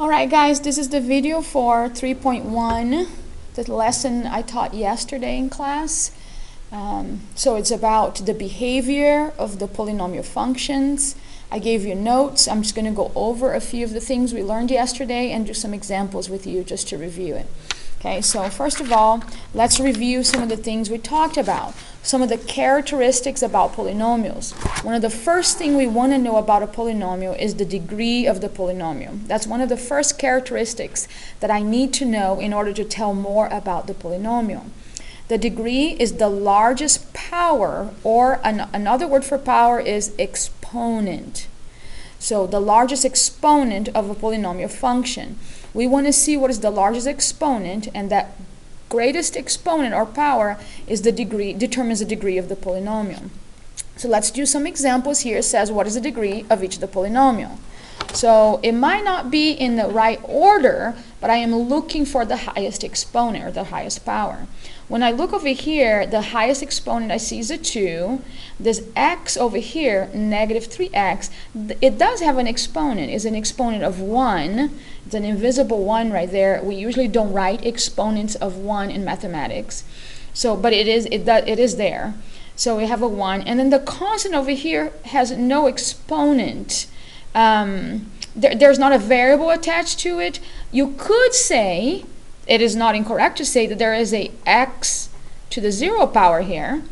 Alright guys, this is the video for 3.1, the lesson I taught yesterday in class. So it's about the behavior of the polynomial functions. I gave you notes. I'm just going to go over a few of the things we learned yesterday and do some examples with you just to review it. Okay, so first of all, let's review some of the things we talked about. Some of the characteristics about polynomials. One of the first things we want to know about a polynomial is the degree of the polynomial. That's one of the first characteristics that I need to know in order to tell more about the polynomial. The degree is the largest power, or another word for power is exponent. So the largest exponent of a polynomial function. We want to see what is the largest exponent, and that greatest exponent or power is the degree, determines the degree of the polynomial. So let's do some examples here. It says what is the degree of each of the polynomial. So it might not be in the right order, but I am looking for the highest exponent or the highest power. When I look over here, the highest exponent I see is a 2. This x over here, negative 3x, it does have an exponent. It's an exponent of 1. It's an invisible 1 right there. We usually don't write exponents of 1 in mathematics. So, but it is there. So we have a 1. And then the constant over here has no exponent. There's not a variable attached to it. You could say, it is not incorrect to say that there is a x to the 0 power here,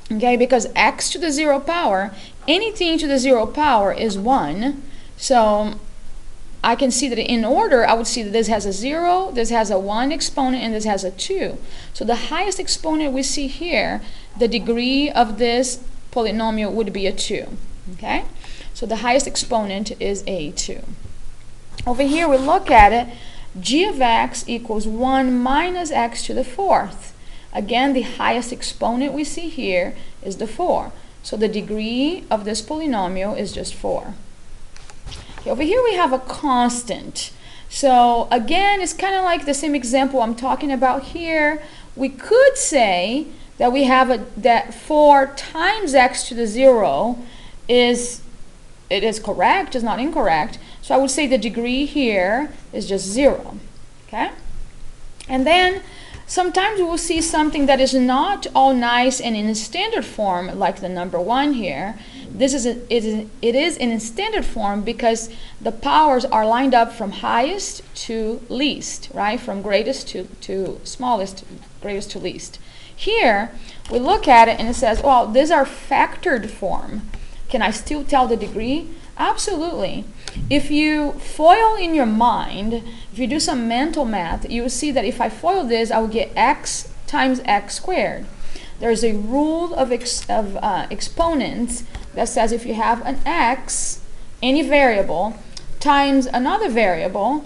okay, because x to the 0 power, anything to the 0 power is 1. So I can see that in order, I would see that this has a 0, this has a 1 exponent, and this has a 2. So the highest exponent we see here, the degree of this polynomial would be a 2, okay? So the highest exponent is a 2. Over here we look at it, g of x equals 1 minus x to the 4th. Again, the highest exponent we see here is the 4. So the degree of this polynomial is just 4. Okay, over here we have a constant. So again, it's kind of like the same example I'm talking about here. We could say that we have that 4 times x to the 0 is correct, is not incorrect. So I would say the degree here is just 0, okay? And then sometimes we will see something that is not all nice and in a standard form, like the number 1 here. It is in a standard form because the powers are lined up from highest to least, right? From greatest to smallest, greatest to least. Here, we look at it and it says, well, these are factored form. Can I still tell the degree? Absolutely. If you FOIL in your mind, if you do some mental math, you will see that if I FOIL this, I will get x times x squared. There's a rule of exponents that says if you have an x, any variable, times another variable,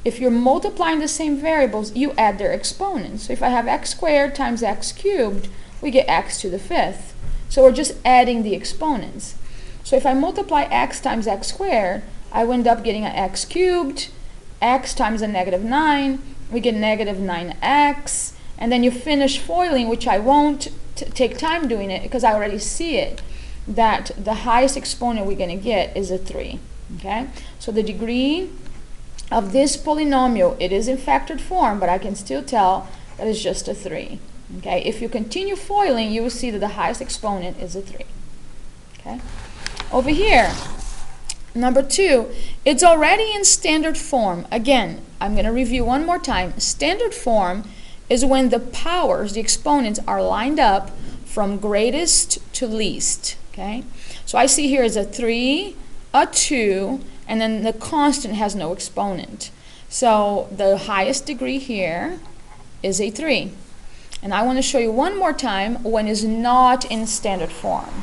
if you're multiplying the same variables, you add their exponents. So if I have x squared times x cubed, we get x to the 5th. So we're just adding the exponents. So if I multiply x times x squared, I end up getting an x cubed, x times a negative 9, we get negative 9x, and then you finish foiling, which I won't take time doing it because I already see it, that the highest exponent we're going to get is a 3. Okay? So the degree of this polynomial, it is in factored form, but I can still tell that it's just a 3. Okay? If you continue foiling, you will see that the highest exponent is a 3. Okay? Over here, number 2, it's already in standard form. Again, I'm going to review one more time. Standard form is when the powers, the exponents, are lined up from greatest to least. Okay? So I see here is a 3, a 2, and then the constant has no exponent. So the highest degree here is a 3. And I want to show you one more time when it's not in standard form.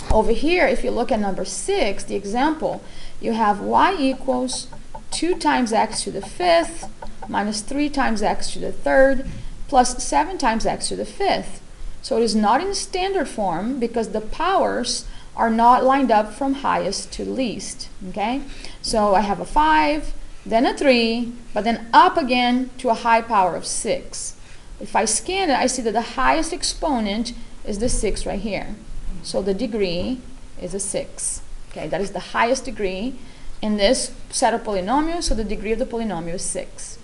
Over here, if you look at number 6, the example, you have y equals 2 times x to the 5th minus 3 times x to the 3rd plus 7 times x to the 5th. So it is not in standard form because the powers are not lined up from highest to least. Okay? So I have a 5, then a 3, but then up again to a high power of 6. If I scan it, I see that the highest exponent is the 6 right here. So the degree is a 6. Okay, that is the highest degree in this set of polynomials, so the degree of the polynomial is 6.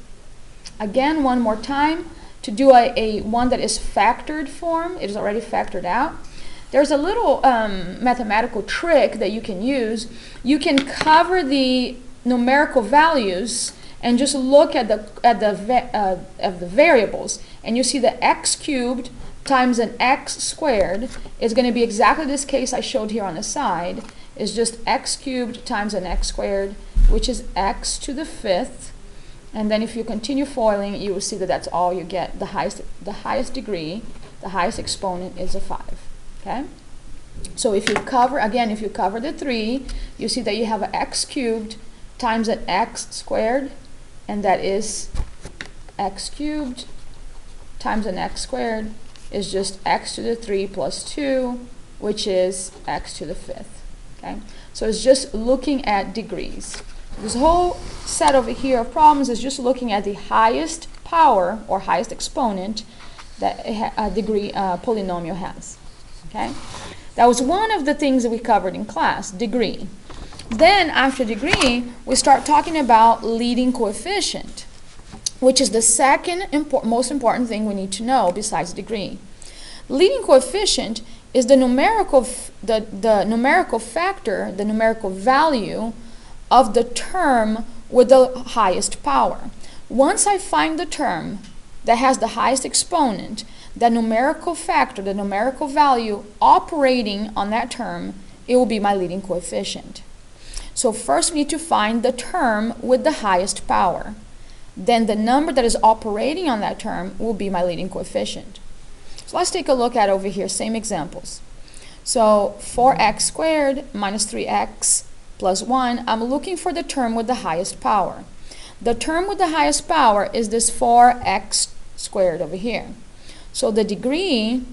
Again, one more time, to do a one that is factored form, it is already factored out. There's a little mathematical trick that you can use. You can cover the numerical values and just look at the variables, and you see that x cubed times an x squared is going to be exactly this case I showed here on the side. Is just x cubed times an x squared, which is x to the 5th. And then if you continue foiling, you will see that that's all you get. The highest degree, the highest exponent is a 5. Okay? So if you cover, again, if you cover the 3, you see that you have an x cubed times an x squared, and that is x cubed times an x squared is just x to the 3 plus 2, which is x to the 5th. Okay? So it's just looking at degrees. This whole set over here of problems is just looking at the highest power or highest exponent that a degree polynomial has. Okay? That was one of the things that we covered in class, degree. Then after degree, we start talking about leading coefficient, which is the second most important thing we need to know besides degree. Leading coefficient is the numerical factor, the numerical value of the term with the highest power. Once I find the term that has the highest exponent, the numerical factor, the numerical value operating on that term, it will be my leading coefficient. So first we need to find the term with the highest power. Then the number that is operating on that term will be my leading coefficient. So let's take a look at over here, same examples. So 4x squared minus 3x plus 1, I'm looking for the term with the highest power. The term with the highest power is this 4x squared over here. So the degree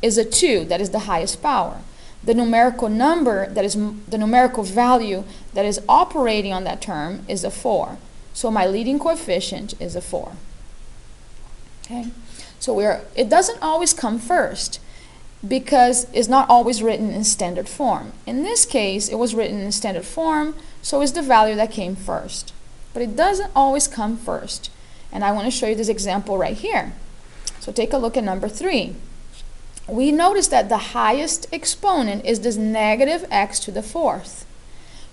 is a 2, that is the highest power. The numerical number, that is the numerical value that is operating on that term is a 4. So my leading coefficient is a 4. Okay? So it doesn't always come first because it's not always written in standard form. In this case, it was written in standard form, so it's the value that came first. But it doesn't always come first. And I want to show you this example right here. So take a look at number 3. We notice that the highest exponent is this negative x to the 4th.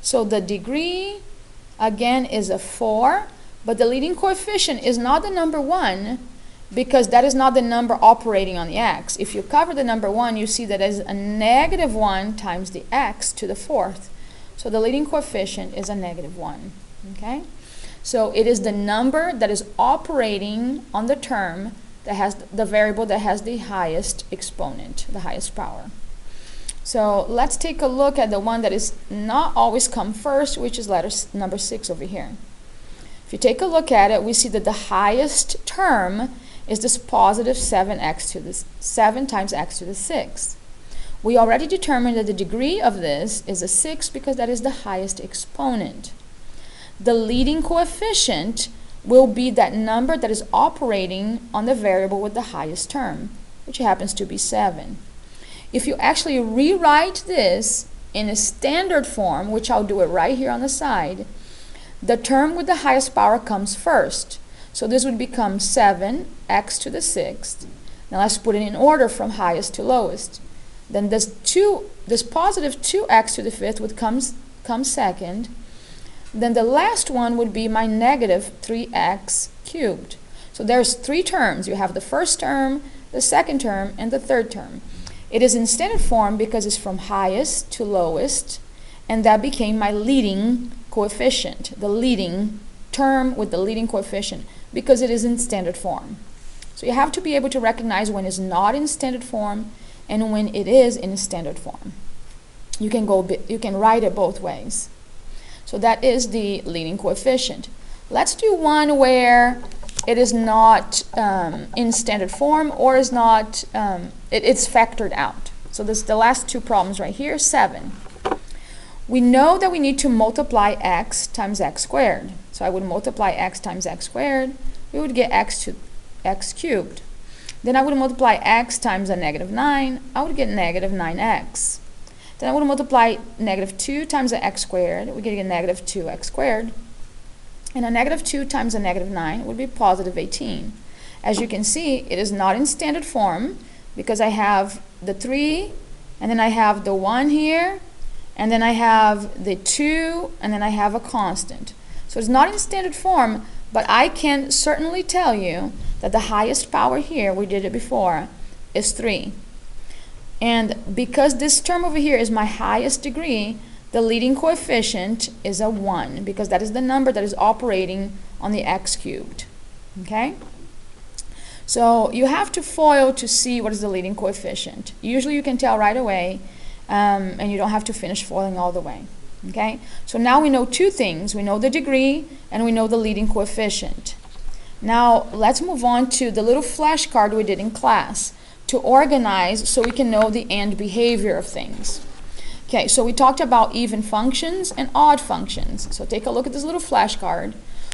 So the degree, again, is a 4, but the leading coefficient is not the number 1, because that is not the number operating on the x. If you cover the number 1, you see that it is a negative 1 times the x to the 4th. So the leading coefficient is a negative 1. Okay? So it is the number that is operating on the term that has the variable that has the highest exponent, the highest power. So let's take a look at the one that is not always come first, which is number 6 over here. If you take a look at it, we see that the highest term is this positive 7 times x to the 6th. We already determined that the degree of this is a 6 because that is the highest exponent. The leading coefficient will be that number that is operating on the variable with the highest term, which happens to be 7. If you actually rewrite this in a standard form, which I'll do it right here on the side, the term with the highest power comes first. So this would become 7x to the 6th. Now let's put it in order from highest to lowest. Then this positive 2x to the 5th would come second. Then the last one would be my negative 3x cubed. So there's 3 terms. You have the first term, the second term, and the third term. It is in standard form because it's from highest to lowest, and that became my leading coefficient, the leading term with the leading coefficient, because it is in standard form. So you have to be able to recognize when it's not in standard form and when it is in standard form. You can write it both ways. So that is the leading coefficient. Let's do one where it is not in standard form or is not, it's factored out. So this is the last 2 problems right here, 7. We know that we need to multiply x times x squared. So I would multiply x times x squared. We would get x cubed. Then I would multiply x times a negative 9. I would get negative 9x. Then I would multiply negative 2 times the x squared. We're getting a negative 2x squared. And a negative 2 times a negative 9 would be positive 18. As you can see, it is not in standard form because I have the 3, and then I have the 1 here, and then I have the 2, and then I have a constant. So it's not in standard form, but I can certainly tell you that the highest power here, we did it before, is 3. And because this term over here is my highest degree, the leading coefficient is a 1, because that is the number that is operating on the x cubed. Okay? So you have to FOIL to see what is the leading coefficient. Usually you can tell right away, and you don't have to finish FOILing all the way. Okay? So now we know two things. We know the degree, and we know the leading coefficient. Now let's move on to the little flashcard we did in class to organize so we can know the end behavior of things. Okay, so we talked about even functions and odd functions. So take a look at this little flashcard.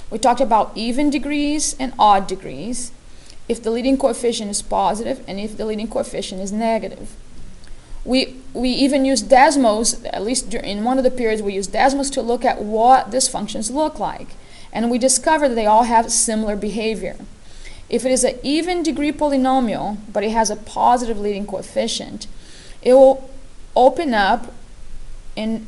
We talked about even degrees and odd degrees, if the leading coefficient is positive and if the leading coefficient is negative. We even use Desmos, at least in one of the periods we used Desmos to look at what these functions look like. And we discovered that they all have similar behavior. If it is an even degree polynomial, but it has a positive leading coefficient, it will open up in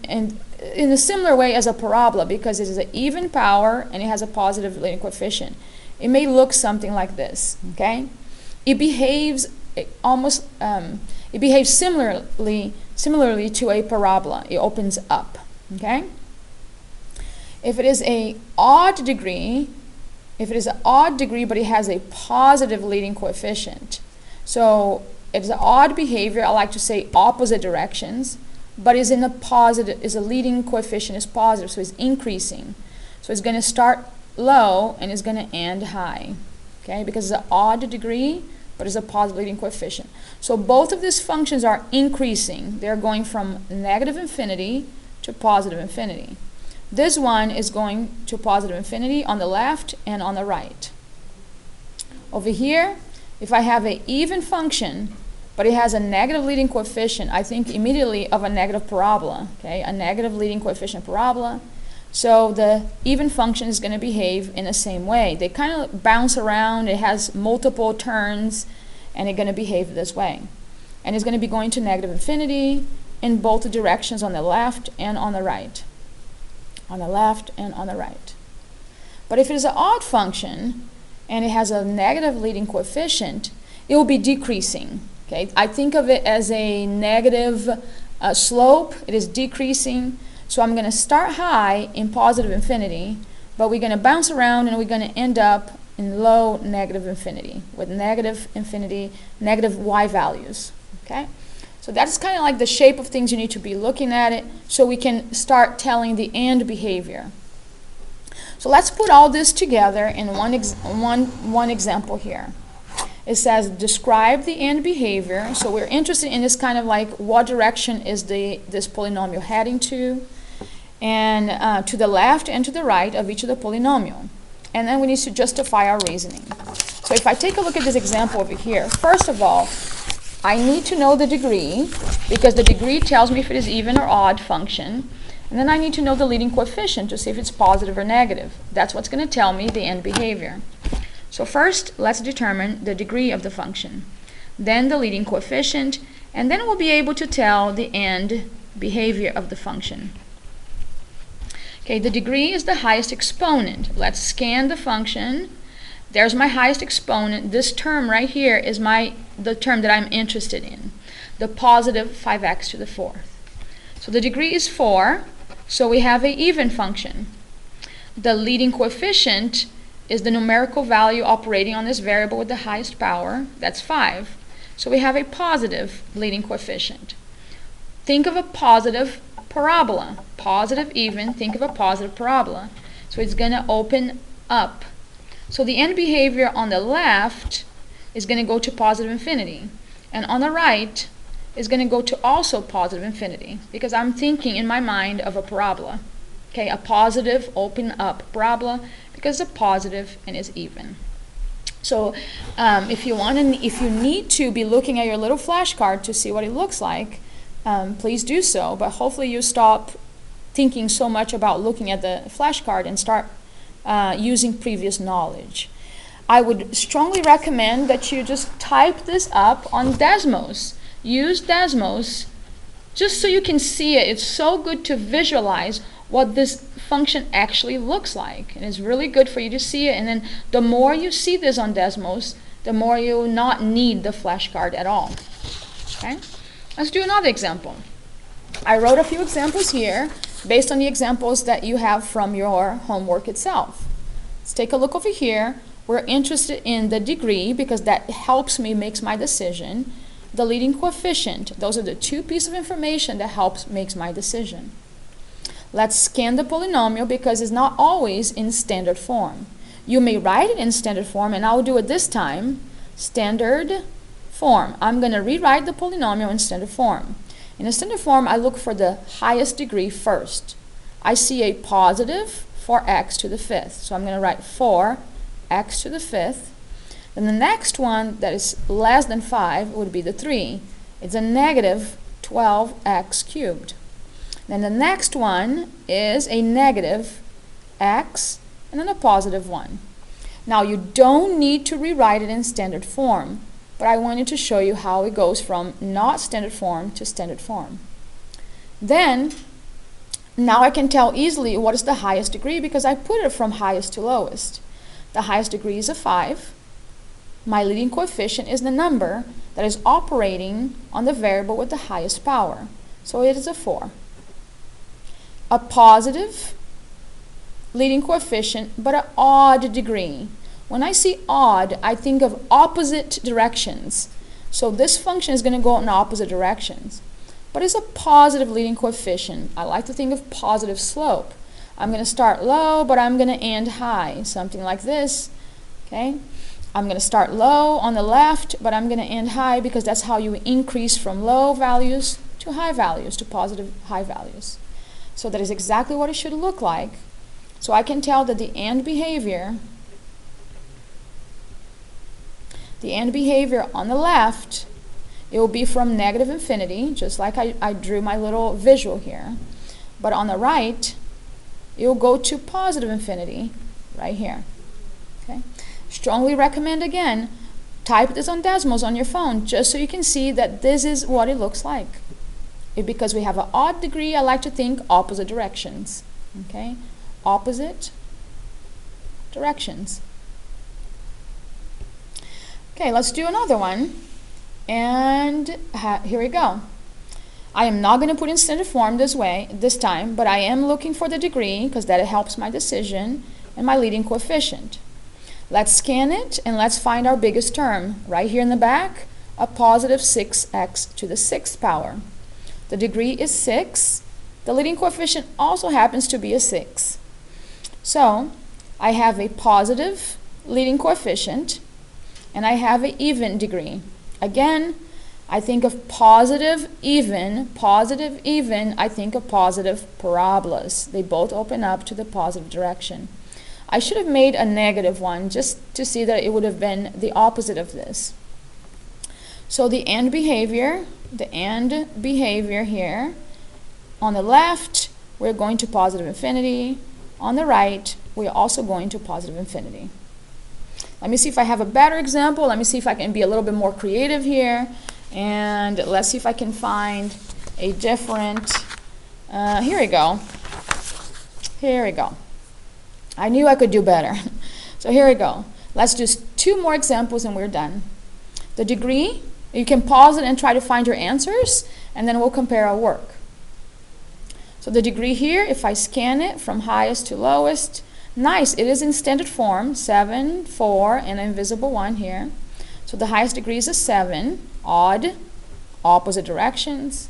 a similar way as a parabola, because it is an even power and it has a positive leading coefficient. It may look something like this. Okay, it behaves similarly to a parabola. It opens up. Okay. If it is an odd degree, but it has a positive leading coefficient, so it's an odd behavior. I like to say opposite directions, but is in a positive, is a leading coefficient is positive, so it's increasing. So it's going to start low and it's going to end high. Okay, because it's an odd degree, but it's a positive leading coefficient. So both of these functions are increasing. They're going from negative infinity to positive infinity. This one is going to positive infinity on the left and on the right. Over here, if I have an even function, but it has a negative leading coefficient, I think immediately of a negative parabola, okay? A negative leading coefficient parabola. So the even function is going to behave in the same way. They kind of bounce around, it has multiple turns, and it's going to behave this way. And it's going to be going to negative infinity in both directions, on the left and on the right. On the left and on the right. But if it is an odd function and it has a negative leading coefficient, it will be decreasing. Okay, I think of it as a negative slope. It is decreasing. So I'm going to start high in positive infinity, but we're going to bounce around and we're going to end up in low negative infinity with negative infinity, negative y values. Okay. So that's kind of like the shape of things you need to be looking at it so we can start telling the end behavior. So let's put all this together in one example here. It says describe the end behavior. So we're interested in this kind of like what direction is this polynomial heading to, and to the left and to the right of each of the polynomial. And then we need to justify our reasoning. So if I take a look at this example over here, first of all, I need to know the degree, because the degree tells me if it is even or odd function. And then I need to know the leading coefficient to see if it's positive or negative. That's what's going to tell me the end behavior. So first, let's determine the degree of the function, then the leading coefficient, and then we'll be able to tell the end behavior of the function. Okay, the degree is the highest exponent. Let's scan the function. There's my highest exponent. This term right here is the term that I'm interested in, the positive 5x to the 4th. So the degree is 4, so we have an even function. The leading coefficient is the numerical value operating on this variable with the highest power. That's 5. So we have a positive leading coefficient. Think of a positive parabola. Positive even, think of a positive parabola. So it's going to open up. So the end behavior on the left is going to go to positive infinity. And on the right is going to go to also positive infinity, because I'm thinking in my mind of a parabola. Okay, a positive open up parabola, because it's a positive and is even. So if you need to be looking at your little flashcard to see what it looks like, please do so. But hopefully you stop thinking so much about looking at the flashcard and start using previous knowledge. I would strongly recommend that you just type this up on Desmos. Use Desmos just so you can see it. It's so good to visualize what this function actually looks like. And it's really good for you to see it. And then the more you see this on Desmos, the more you not need the flashcard at all. Okay? Let's do another example. I wrote a few examples here based on the examples that you have from your homework itself. Let's take a look over here. We're interested in the degree because that helps me make my decision. The leading coefficient, those are the two pieces of information that helps make my decision. Let's scan the polynomial because it's not always in standard form. You may write it in standard form, and I'll do it this time. Standard form. I'm going to rewrite the polynomial in standard form. In a standard form, I look for the highest degree first. I see a positive for x to the fifth. So I'm going to write 4x to the fifth. Then the next one that is less than 5 would be the 3. It's a negative 12x cubed. Then the next one is a negative x and then a positive 1. Now you don't need to rewrite it in standard form, but I wanted to show you how it goes from not standard form to standard form. Then, now I can tell easily what is the highest degree because I put it from highest to lowest. The highest degree is a 5. My leading coefficient is the number that is operating on the variable with the highest power. So it is a 4. A positive leading coefficient, but an odd degree. When I see odd, I think of opposite directions. So this function is going to go in opposite directions. But it's a positive leading coefficient. I like to think of positive slope. I'm going to start low, but I'm going to end high. Something like this. Okay? I'm going to start low on the left, but I'm going to end high because that's how you increase from low values to high values, to positive high values. So that is exactly what it should look like. So I can tell that the end behavior on the left, it will be from negative infinity, just like I drew my little visual here. But on the right, it will go to positive infinity right here. Okay? Strongly recommend, again, type this on Desmos on your phone just so you can see that this is what it looks like. Because we have an odd degree, I like to think opposite directions. Okay? Opposite directions. Okay, let's do another one. And here we go. I am not going to put in standard form this time, but I am looking for the degree because that helps my decision and my leading coefficient. Let's scan it and let's find our biggest term. Right here in the back, a positive 6x to the sixth power. The degree is 6. The leading coefficient also happens to be a 6. So I have a positive leading coefficient and I have an even degree. Again, I think of positive, even, I think of positive parabolas. They both open up to the positive direction. I should have made a negative one just to see that it would have been the opposite of this. So the end behavior here, on the left, we're going to positive infinity. On the right, we're also going to positive infinity. Let me see if I have a better example. Let me see if I can be a little bit more creative here. And let's see if I can find a different, here we go. Here we go. I knew I could do better. So here we go. Let's do 2 more examples and we're done. The degree, you can pause it and try to find your answers, and then we'll compare our work. So the degree here, if I scan it from highest to lowest, nice, it is in standard form, 7, 4, and an invisible 1 here. So the highest degree is a 7, odd, opposite directions.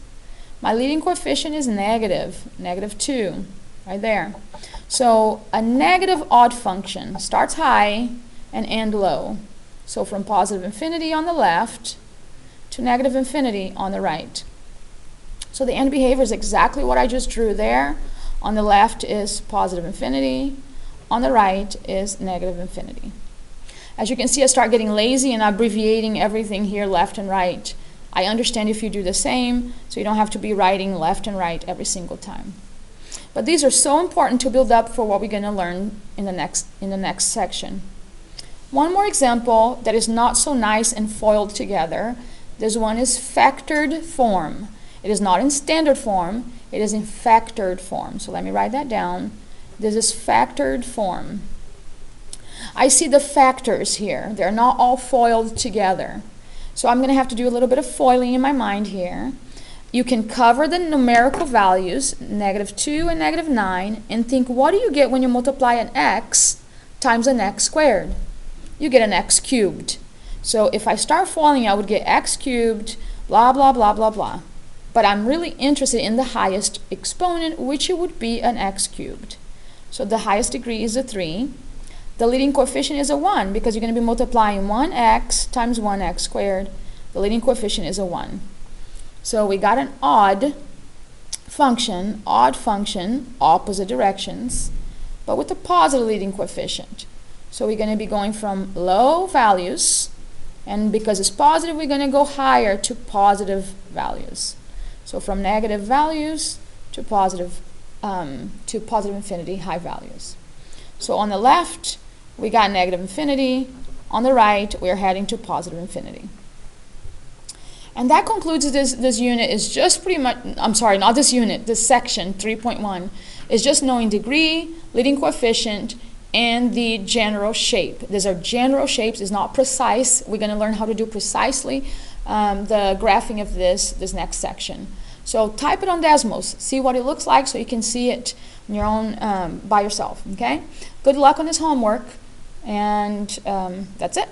My leading coefficient is negative 2, right there. So a negative odd function starts high and ends low. So from positive infinity on the left to negative infinity on the right. So the end behavior is exactly what I just drew there. On the left is positive infinity. On the right is negative infinity. As you can see, I start getting lazy and abbreviating everything here left and right. I understand if you do the same, so you don't have to be writing left and right every single time. But these are so important to build up for what we're going to learn in the next section. One more example that is not so nice and foiled together. This one is factored form. It is not in standard form, it is in factored form. So let me write that down. This is factored form. I see the factors here. They're not all foiled together. So I'm going to have to do a little bit of foiling in my mind here. You can cover the numerical values, -2 and -9, and think, what do you get when you multiply an x times an x squared? You get an x cubed. So if I start foiling, I would get x cubed, blah, blah, blah, blah, blah. But I'm really interested in the highest exponent, which it would be an x cubed. So the highest degree is a 3. The leading coefficient is a 1 because you're going to be multiplying 1x times 1x squared. The leading coefficient is a 1. So we got an odd function, opposite directions, but with a positive leading coefficient. So we're going to be going from low values, and because it's positive, we're going to go higher to positive values. So from negative values to positive infinity, high values. So on the left, we got negative infinity. On the right, we're heading to positive infinity. And that concludes this unit. Is just pretty much, I'm sorry, not this unit, this section 3.1 is just knowing degree, leading coefficient, and the general shape. These are general shapes, it's not precise. We're going to learn how to do precisely the graphing of this next section. So type it on Desmos, see what it looks like so you can see it on your own by yourself, okay? Good luck on this homework, and that's it.